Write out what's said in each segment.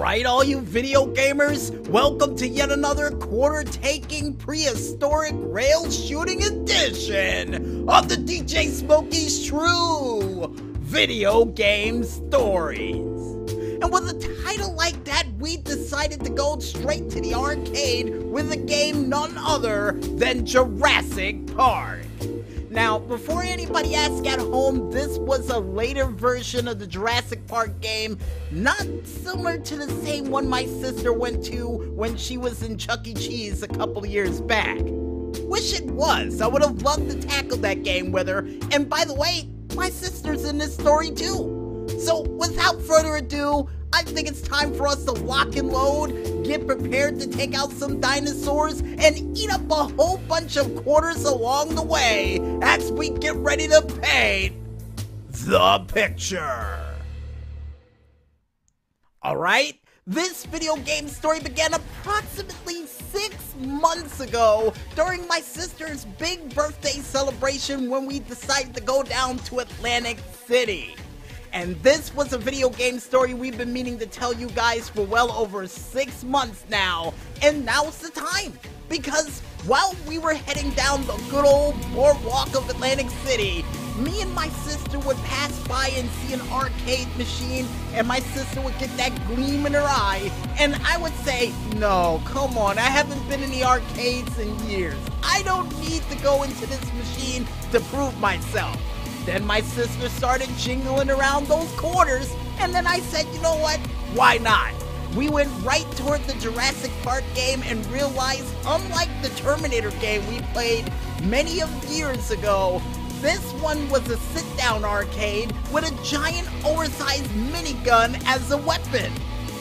Alright, all you video gamers, welcome to yet another quarter-taking prehistoric rail shooting edition of the DJ Smokey's True Video Game Stories. And with a title like that, we decided to go straight to the arcade with a game none other than Jurassic Park. Now, before anybody asks at home, this was a later version of the Jurassic Park game, not similar to the same one my sister went to when she was in Chuck E. Cheese a couple of years back. Wish it was. I would have loved to tackle that game with her, and by the way, my sister's in this story too. So, without further ado, I think it's time for us to lock and load, get prepared to take out some dinosaurs, and eat up a whole bunch of quarters along the way as we get ready to paint the picture. Alright, this video game story began approximately 6 months ago during my sister's big birthday celebration when we decided to go down to Atlantic City. And this was a video game story we've been meaning to tell you guys for well over 6 months now, and now's the time, because while we were heading down the good old boardwalk of Atlantic City, me and my sister would pass by and see an arcade machine, and my sister would get that gleam in her eye, and I would say, no, come on, I haven't been in the arcades in years. I don't need to go into this machine to prove myself. Then my sister started jingling around those quarters, and then I said, you know what, why not? We went right toward the Jurassic Park game and realized, unlike the Terminator game we played many years ago, this one was a sit-down arcade with a giant oversized minigun as a weapon.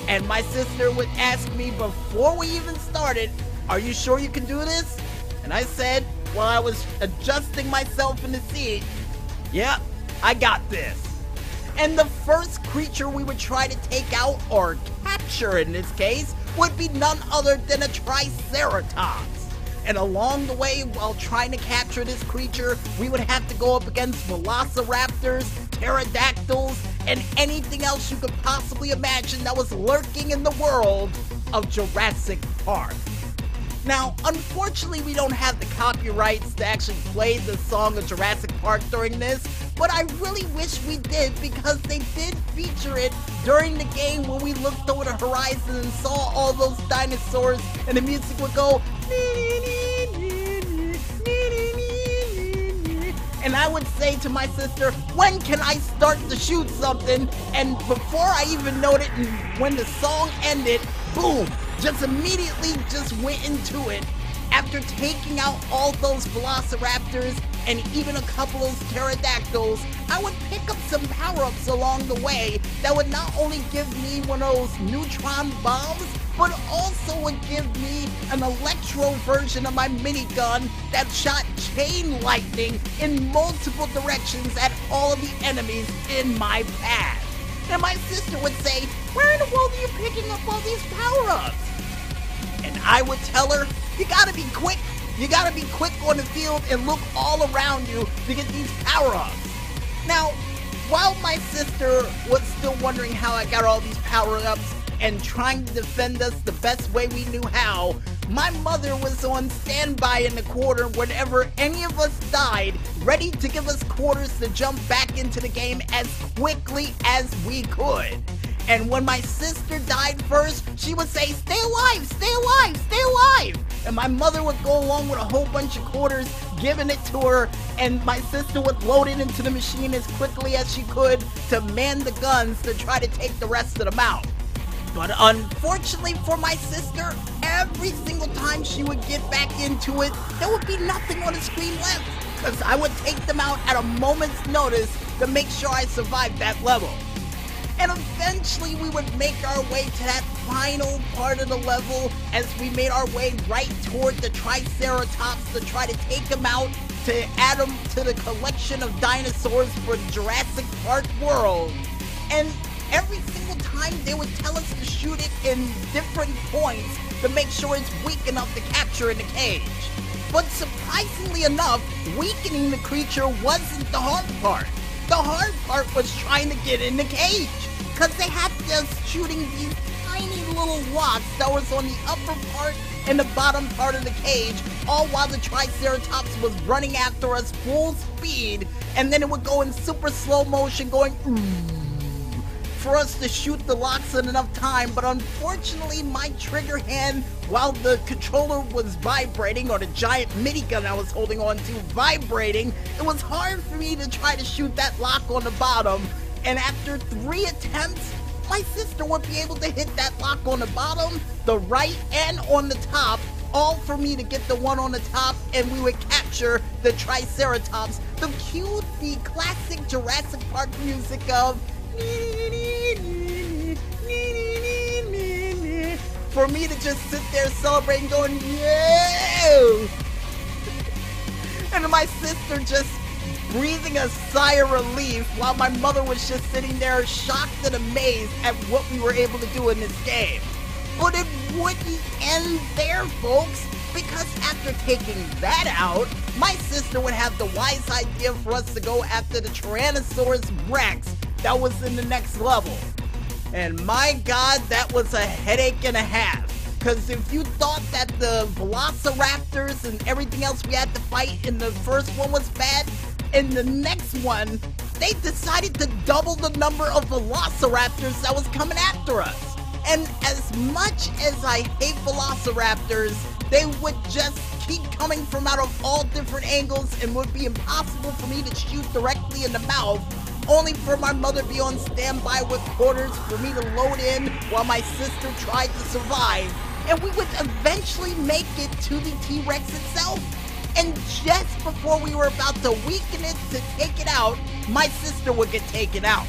And my sister would ask me before we even started, are you sure you can do this? And I said, while I was adjusting myself in the seat, yeah, I got this. And the first creature we would try to take out, or capture in this case, would be none other than a Triceratops. And along the way, while trying to capture this creature, we would have to go up against velociraptors, pterodactyls, and anything else you could possibly imagine that was lurking in the world of Jurassic Park. Now, unfortunately, we don't have the copyrights to actually play the song of Jurassic Park during this, but I really wish we did, because they did feature it during the game when we looked over the horizon and saw all those dinosaurs, and the music would go, and I would say to my sister, when can I start to shoot something? And before I even noted, when the song ended, boom, just immediately just went into it. After taking out all those velociraptors and even a couple of those pterodactyls, I would pick up some power-ups along the way that would not only give me one of those neutron bombs, but also would give me an electro version of my minigun that shot chain lightning in multiple directions at all of the enemies in my path. And my sister would say, where in the world are you picking up all these power-ups? And I would tell her, you gotta be quick. You gotta be quick on the field and look all around you to get these power-ups. Now, while my sister was still wondering how I got all these power-ups and trying to defend us the best way we knew how, my mother was on standby in the corner whenever any of us died, ready to give us quarters to jump back into the game as quickly as we could. And when my sister died first, she would say, stay alive, stay alive, stay alive. And my mother would go along with a whole bunch of quarters, giving it to her, and my sister would load it into the machine as quickly as she could to man the guns to try to take the rest of them out. But unfortunately for my sister, every single time she would get back into it, there would be nothing on the screen left, because I would take them out at a moment's notice to make sure I survived that level. And eventually we would make our way to that final part of the level as we made our way right toward the Triceratops to try to take him out to add him to the collection of dinosaurs for the Jurassic Park world. And every single time they would tell us to shoot it in different points to make sure it's weak enough to capture in the cage. But surprisingly enough, weakening the creature wasn't the hard part. The hard part was trying to get in the cage, because they had us shooting these tiny little locks that was on the upper part and the bottom part of the cage, all while the Triceratops was running after us full speed, and then it would go in super slow motion going for us to shoot the locks in enough time. But unfortunately, my trigger hand, while the controller was vibrating, or the giant minigun I was holding on to vibrating, it was hard for me to try to shoot that lock on the bottom. And after 3 attempts, my sister would be able to hit that lock on the bottom, the right, and on the top, all for me to get the one on the top, and we would capture the Triceratops. Cue the classic Jurassic Park music of for me to just sit there celebrating, going, yeah! And my sister just breathing a sigh of relief, while my mother was just sitting there shocked and amazed at what we were able to do in this game. But it wouldn't end there, folks, because after taking that out, my sister would have the wise idea for us to go after the Tyrannosaurus Rex that was in the next level. And my God, that was a headache and a half. Because if you thought that the Velociraptors and everything else we had to fight in the first one was bad, in the next one, they decided to double the number of Velociraptors that was coming after us. And as much as I hate Velociraptors, they would just keep coming from out of all different angles and would be impossible for me to shoot directly in the mouth, only for my mother to be on standby with quarters for me to load in while my sister tried to survive. And we would eventually make it to the T-Rex itself. And just before we were about to weaken it to take it out, my sister would get taken out.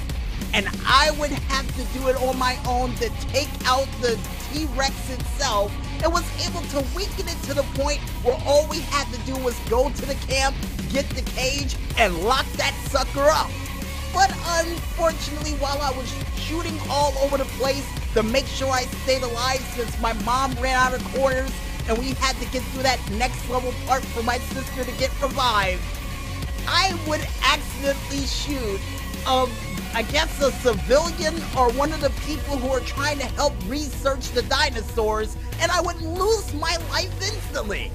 And I would have to do it on my own to take out the T-Rex itself, and was able to weaken it to the point where all we had to do was go to the camp, get the cage, and lock that sucker up. But unfortunately, while I was shooting all over the place to make sure I stayed alive, since my mom ran out of quarters and we had to get through that next level part for my sister to get revived, I would accidentally shoot I guess a civilian or one of the people who are trying to help research the dinosaurs, and I would lose my life instantly.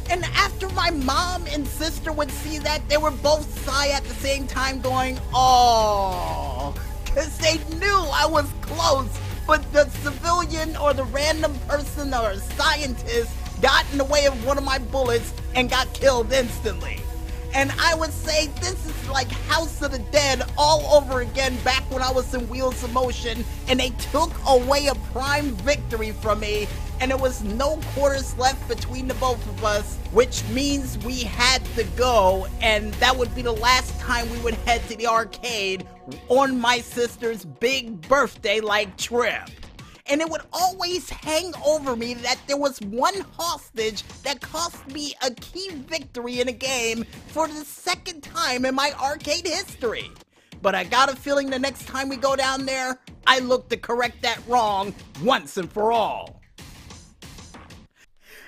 And after my mom and sister would see that, they were both sigh at the same time going, "Oh," because they knew I was close, but the civilian or the random person or scientist got in the way of one of my bullets and got killed instantly. And I would say this is like House of the Dead all over again, back when I was in Wheels of Motion and they took away a prime victory from me, and there was no quarters left between the both of us, which means we had to go, and that would be the last time we would head to the arcade on my sister's big birthday-like trip. And it would always hang over me that there was one hostage that cost me a key victory in a game for the second time in my arcade history. But I got a feeling the next time we go down there, I look to correct that wrong once and for all.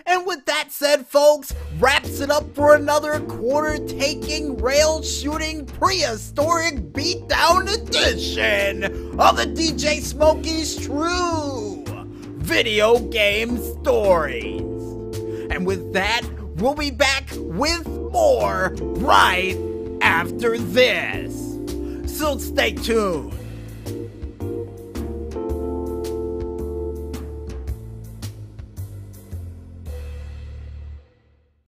And with that said, folks, wraps it up for another quarter-taking, rail-shooting, prehistoric beatdown edition of the DJ Smokey's True Video Game Stories. And with that, we'll be back with more right after this. So stay tuned.